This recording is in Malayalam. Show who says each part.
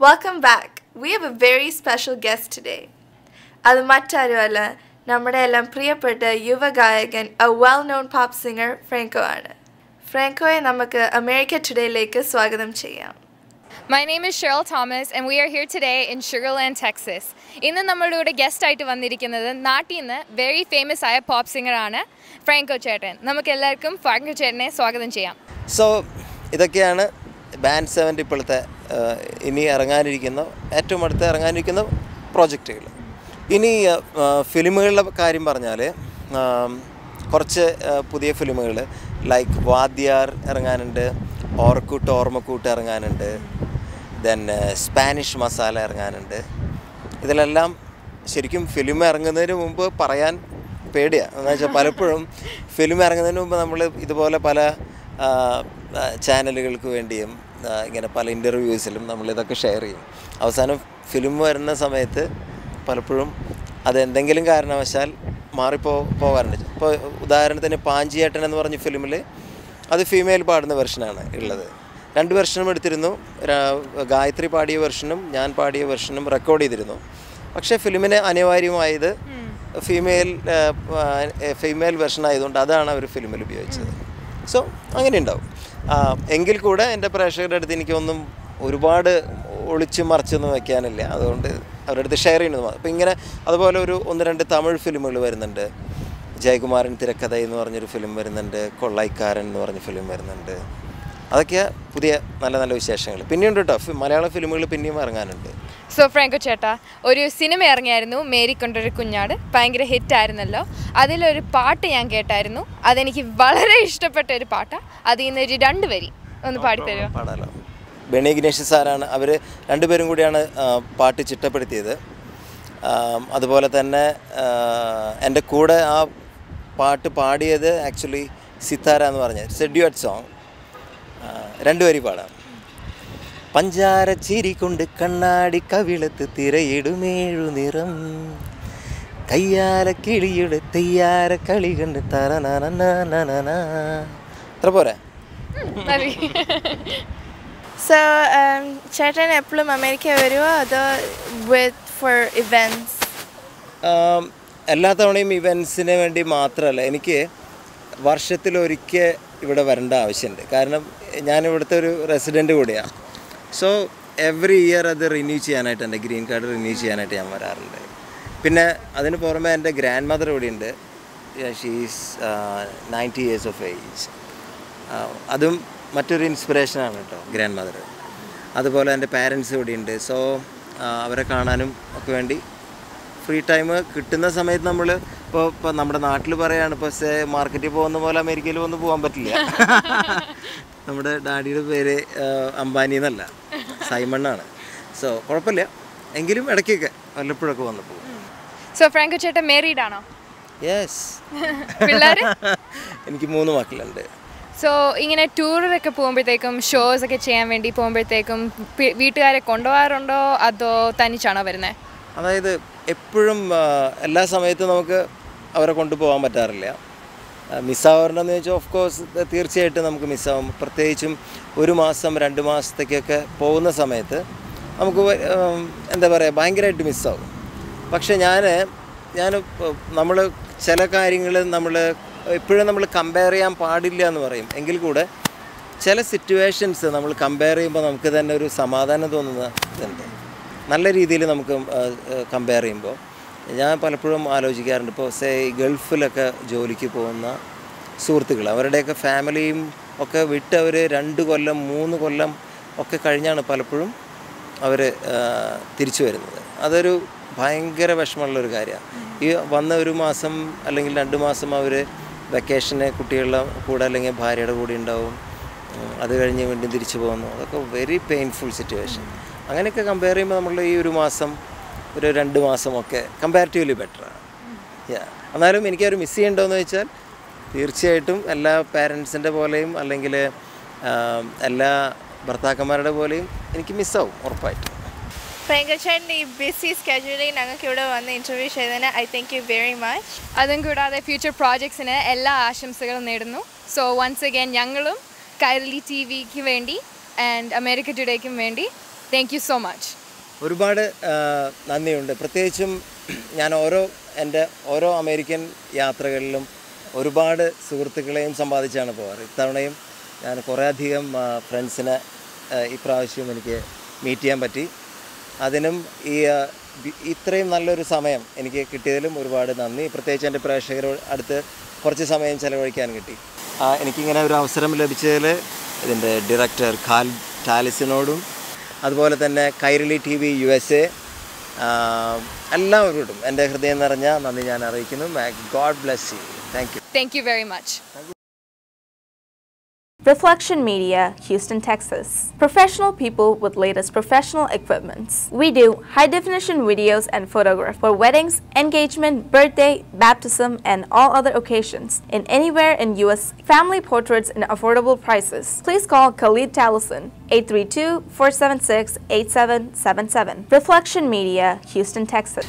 Speaker 1: Welcome back. We have a very special guest today. അത് മറ്റാരുമല്ല നമ്മുടെ എല്ലാം പ്രിയപ്പെട്ട യുവഗായകൻ a well-known pop singer Franco ആണ്. ഫ്രാങ്കോയെ നമുക്ക് അമേരിക്ക ടുഡേയിലേക്ക് സ്വാഗതം ചെയ്യാം.
Speaker 2: My name is Cheryl Thomas and we are here today in Sugar Land, Texas. ഇന്ന് നമ്മുടെ കൂടെ ഗസ്റ്റ് ആയിട്ട് വന്നിരിക്കുന്നത് നാട്ടിൽ നിന്ന് very famous ആയ പോപ്പ് സിംഗർ ആണ് ഫ്രാങ്കോ ചേട്ടൻ. നമുക്ക് എല്ലാവർക്കും ഫ്രാങ്കോ ചേട്ടനെ സ്വാഗതം ചെയ്യാം.
Speaker 3: സോ ഇതൊക്കെയാണ് ബാൻഡ് 7 ഇപ്പോഴത്തെ ഇനി ഇറങ്ങാനിരിക്കുന്ന ഏറ്റവും അടുത്ത് ഇറങ്ങാനിരിക്കുന്ന പ്രോജക്റ്റുകൾ. ഇനി ഫിലിമുകളുടെ കാര്യം പറഞ്ഞാൽ കുറച്ച് പുതിയ ഫിലിമുകൾ ലൈക്ക് വാദ്യാർ ഇറങ്ങാനുണ്ട്, ഓർക്കൂട്ട് ഓർമ്മക്കൂട്ട് ഇറങ്ങാനുണ്ട്, ദെൻ സ്പാനിഷ് മസാല ഇറങ്ങാനുണ്ട്. ഇതിലെല്ലാം ശരിക്കും ഫിലിം ഇറങ്ങുന്നതിന് മുമ്പ് പറയാൻ പേടിയാണ്. എന്ന് വെച്ചാൽ പലപ്പോഴും ഫിലിം ഇറങ്ങുന്നതിന് മുമ്പ് നമ്മൾ ഇതുപോലെ പല ചാനലുകൾക്ക് വേണ്ടിയും ഇങ്ങനെ പല ഇൻ്റർവ്യൂസിലും നമ്മളിതൊക്കെ ഷെയർ ചെയ്യും. അവസാനം ഫിലിം വരുന്ന സമയത്ത് പലപ്പോഴും അതെന്തെങ്കിലും കാരണവശാൽ പോകാറുണ്ട്. ഇപ്പോൾ ഉദാഹരണത്തിന് പാഞ്ചിയേട്ടൻ എന്ന് പറഞ്ഞ ഫിലിമിൽ അത് ഫീമെയിൽ പാടുന്ന വെർഷനാണ് ഉള്ളത്. 2 വെർഷനും എടുത്തിരുന്നു. ഗായത്രി പാടിയ വെർഷനും ഞാൻ പാടിയ വെർഷനും റെക്കോർഡ് ചെയ്തിരുന്നു. പക്ഷേ ഫിലിമിന് അനിവാര്യമായത് ഫീമെയിൽ വെർഷൻ ആയതുകൊണ്ട് അതാണ് അവർ ഫിലിമിൽ ഉപയോഗിച്ചത്. സോ അങ്ങനെ ഉണ്ടാവും. എങ്കിൽ കൂടെ എൻ്റെ പ്രേക്ഷകരുടെ അടുത്ത് എനിക്കൊന്നും ഒരുപാട് ഒളിച്ച് മറിച്ചൊന്നും വയ്ക്കാനില്ല. അതുകൊണ്ട് അവരുടെ അടുത്ത് ഷെയർ ചെയ്യുന്നത് മാത്രം. അപ്പോൾ ഇങ്ങനെ അതുപോലെ 1-2 തമിഴ് ഫിലിമുകൾ വരുന്നുണ്ട്. ജയകുമാരൻ തിരക്കഥ എന്ന് പറഞ്ഞൊരു ഫിലിം വരുന്നുണ്ട്, കൊള്ളൈക്കാരൻ എന്ന് പറഞ്ഞ ഫിലിം വരുന്നുണ്ട്. അതൊക്കെ പുതിയ നല്ല നല്ല വിശേഷങ്ങൾ. പിന്നെയുണ്ട് കേട്ടോ, മലയാള ഫിലിമുകൾ പിന്നെയും ഇറങ്ങാനുണ്ട്.
Speaker 2: സോ ഫ്രാങ്കോ ചേട്ടാ, ഒരു സിനിമ ഇറങ്ങിയായിരുന്നു മേരി കൊണ്ടൊരു കുഞ്ഞാട്, ഭയങ്കര ഹിറ്റായിരുന്നല്ലോ. അതിലൊരു പാട്ട് ഞാൻ കേട്ടായിരുന്നു, അതെനിക്ക് വളരെ ഇഷ്ടപ്പെട്ട ഒരു പാട്ടാണ്. അതിൽ നിന്ന് ഒരു 2 വരി ഒന്ന് പാടിത്തരുമോ?
Speaker 3: പാടാലോ. ബെണി ഗണേഷ് സാറാണ്, അവർ രണ്ടുപേരും കൂടിയാണ് പാട്ട് ചിട്ടപ്പെടുത്തിയത്. അതുപോലെ തന്നെ എൻ്റെ കൂടെ ആ പാട്ട് പാടിയത് ആക്ച്വലി സിത്താര എന്ന് പറഞ്ഞ സെഡ്യുവറ്റ് സോങ്. 2 വരി പാടാം. പഞ്ചാര ചിരി കൊണ്ട് കണ്ണാടി കവിളത്ത് തിരയിടുമേഴു നിറം, കയ്യാല കിളിയുടെ തെയ്യാര കളി കണ്ട് തറനന. അത്ര പോരെ?
Speaker 1: So, ചേട്ടൻ എപ്പോഴും അമേരിക്ക വരുമോ അതോ for events?
Speaker 3: എല്ലാ തവണയും ഇവൻസിന് വേണ്ടി മാത്രമല്ല, എനിക്ക് വർഷത്തിലൊരിക്കൽ ഇവിടെ വരേണ്ട ആവശ്യമുണ്ട്. കാരണം ഞാനിവിടുത്തെ ഒരു റെസിഡൻറ്റ് കൂടിയാണ്. സോ എവറി ഇയർ അത് റിന്യൂ ചെയ്യാനായിട്ട്, എൻ്റെ ഗ്രീൻ കാർഡ് റിന്യൂ ചെയ്യാനായിട്ട് ഞാൻ വരാറുണ്ട്. പിന്നെ അതിന് പുറമെ എൻ്റെ ഗ്രാൻഡ് മദർ ഇവിടെയുണ്ട്. She's 90 years of age. അതും മറ്റൊരു ഇൻസ്പിറേഷനാണ് കേട്ടോ, ഗ്രാൻഡ് മദർ. അതുപോലെ എൻ്റെ പാരൻസ് ഇവിടെയുണ്ട്. സോ അവരെ കാണാനും ഒക്കെ വേണ്ടി ഫ്രീ ടൈം കിട്ടുന്ന സമയത്ത് നമ്മൾ ഇപ്പോൾ നമ്മുടെ നാട്ടിൽ പറയുകയാണ്, ഇപ്പോൾ മാർക്കറ്റിൽ പോകുന്ന പോലെ അമേരിക്കയിൽ ഒന്നും പോകാൻ പറ്റില്ല. നമ്മുടെ ഡാഡിയുടെ പേര് അംബാനി എന്നല്ല, സൈമണ്ണാണ്. സോ കുഴപ്പമില്ല, എങ്കിലും ഇടയ്ക്കൊക്കെ വല്ലപ്പോഴൊക്കെ വന്നു പോകും.
Speaker 2: സോ ഫ്രാങ്കോ ചേട്ടൻ മാരീഡ് ആണോ?
Speaker 3: യെസ്. എനിക്ക് 3 മക്കളുണ്ട്.
Speaker 2: സോ ഇങ്ങനെ ടൂറിലൊക്കെ പോകുമ്പോഴത്തേക്കും, ഷോസ് ഒക്കെ ചെയ്യാൻ വേണ്ടി പോകുമ്പോഴത്തേക്കും വീട്ടുകാരെ കൊണ്ടുപോകാറുണ്ടോ അതോ തനിച്ചാണോ വരുന്നത്?
Speaker 3: അതായത് എപ്പോഴും എല്ലാ സമയത്തും നമുക്ക് അവരെ കൊണ്ടുപോകാൻ പറ്റാറില്ല. മിസ്സാവാറുണ്ടെന്ന് ചോദിച്ചാൽ ഓഫ് കോഴ്സ് തീർച്ചയായിട്ടും നമുക്ക് മിസ്സാവും. പ്രത്യേകിച്ചും 1 മാസം 2 മാസത്തേക്കൊക്കെ പോകുന്ന സമയത്ത് നമുക്ക് എന്താ പറയുക, ഭയങ്കരമായിട്ട് മിസ്സാവും. പക്ഷേ നമ്മൾ ചില കാര്യങ്ങൾ എപ്പോഴും നമ്മൾ കമ്പയർ ചെയ്യാൻ പാടില്ല എന്ന് പറയും. എങ്കിൽ കൂടെ ചില സിറ്റുവേഷൻസ് നമ്മൾ കമ്പയർ ചെയ്യുമ്പോൾ നമുക്ക് തന്നെ ഒരു സമാധാനം തോന്നുന്ന ഇതുണ്ട്. നല്ല രീതിയിൽ നമുക്ക് കമ്പയർ ചെയ്യുമ്പോൾ ഞാൻ പലപ്പോഴും ആലോചിക്കാറുണ്ട്. ഇപ്പോൾ ഗൾഫിലൊക്കെ ജോലിക്ക് പോകുന്ന സുഹൃത്തുക്കൾ, അവരുടെയൊക്കെ ഫാമിലിയും ഒക്കെ വിട്ട് അവർ 2 കൊല്ലം 3 കൊല്ലം ഒക്കെ കഴിഞ്ഞാണ് പലപ്പോഴും അവർ തിരിച്ചു വരുന്നത്. അതൊരു ഭയങ്കര വിഷമമുള്ളൊരു കാര്യമാണ്. ഈ വന്ന 1 മാസം അല്ലെങ്കിൽ 2 മാസം അവർ വെക്കേഷന് കുട്ടികളുടെ കൂടെ അല്ലെങ്കിൽ ഭാര്യയുടെ കൂടെ ഉണ്ടാവും, അത് കഴിഞ്ഞ് വീണ്ടും തിരിച്ചു പോകുന്നു. അതൊക്കെ വെരി പെയിൻഫുൾ സിറ്റുവേഷൻ. അങ്ങനെയൊക്കെ കമ്പയർ ചെയ്യുമ്പോൾ നമ്മൾ ഈ 1 മാസം 2 മാസമൊക്കെ കമ്പാരിറ്റീവ്ലി ബെറ്ററാണ്. എന്നാലും എനിക്കൊരു മിസ് ചെയ്യണ്ടോയെന്ന് വെച്ചാൽ തീർച്ചയായിട്ടും എല്ലാ പാരൻസിൻ്റെ പോലെയും അല്ലെങ്കിൽ എല്ലാ ഭർത്താക്കന്മാരുടെ പോലെയും എനിക്ക് മിസ്സാവും ഉറപ്പായിട്ടും.
Speaker 1: ഫ്രാങ്കോ ചേട്ടൻ്റെ ഈ ബിസി സ്കെഡ്യൂളിൽ ഞങ്ങൾക്ക് ഇവിടെ വന്ന് ഇൻ്റർവ്യൂ ചെയ്തതിന് I thank you very much.
Speaker 2: അതും കൂടാതെ ഫ്യൂച്ചർ പ്രോജക്ട്സിന് എല്ലാ ആശംസകളും നേടുന്നു. സോ വൺസ് അഗൈൻ ഞങ്ങളും കൈരളി TV വേണ്ടി ആൻഡ് അമേരിക്ക ടുഡേക്കും വേണ്ടി താങ്ക് യു സോ മച്ച്.
Speaker 3: ഒരുപാട് നന്ദിയുണ്ട്. പ്രത്യേകിച്ചും ഞാൻ എൻ്റെ ഓരോ അമേരിക്കൻ യാത്രകളിലും ഒരുപാട് സുഹൃത്തുക്കളെയും സമ്പാദിച്ചാണ് പോകാറ്. ഇത്തവണയും ഞാൻ കുറേയധികം ഫ്രണ്ട്സിനെ ഇപ്രാവശ്യം എനിക്ക് മീറ്റ് ചെയ്യാൻ പറ്റി. അതിനും ഇത്രയും നല്ലൊരു സമയം എനിക്ക് കിട്ടിയതിലും ഒരുപാട് നന്ദി. പ്രത്യേകിച്ച് എൻ്റെ പ്രേക്ഷകരോട് അടുത്ത് കുറച്ച് സമയം ചിലവഴിക്കാൻ കിട്ടി. എനിക്കിങ്ങനെ ഒരു അവസരം ലഭിച്ചതിൽ ഇതിൻ്റെ ഡയറക്ടർ ഖാലിദ് ടാലിസിനോടും അതുപോലെ തന്നെ കൈരളി TV USA എല്ലാവരോടും എൻ്റെ ഹൃദയം നിറഞ്ഞ നന്ദി ഞാൻ അറിയിക്കുന്നു. God bless you. Thank you.
Speaker 2: Thank you very much.
Speaker 1: Reflection Media, Houston, Texas. Professional people with latest professional equipments. We do high-definition videos and photographs for weddings, engagement, birthday, baptism, and all other occasions in anywhere in US. Family portraits in affordable prices. Please call Khalid Talison, 832-476-8777. Reflection Media, Houston, Texas.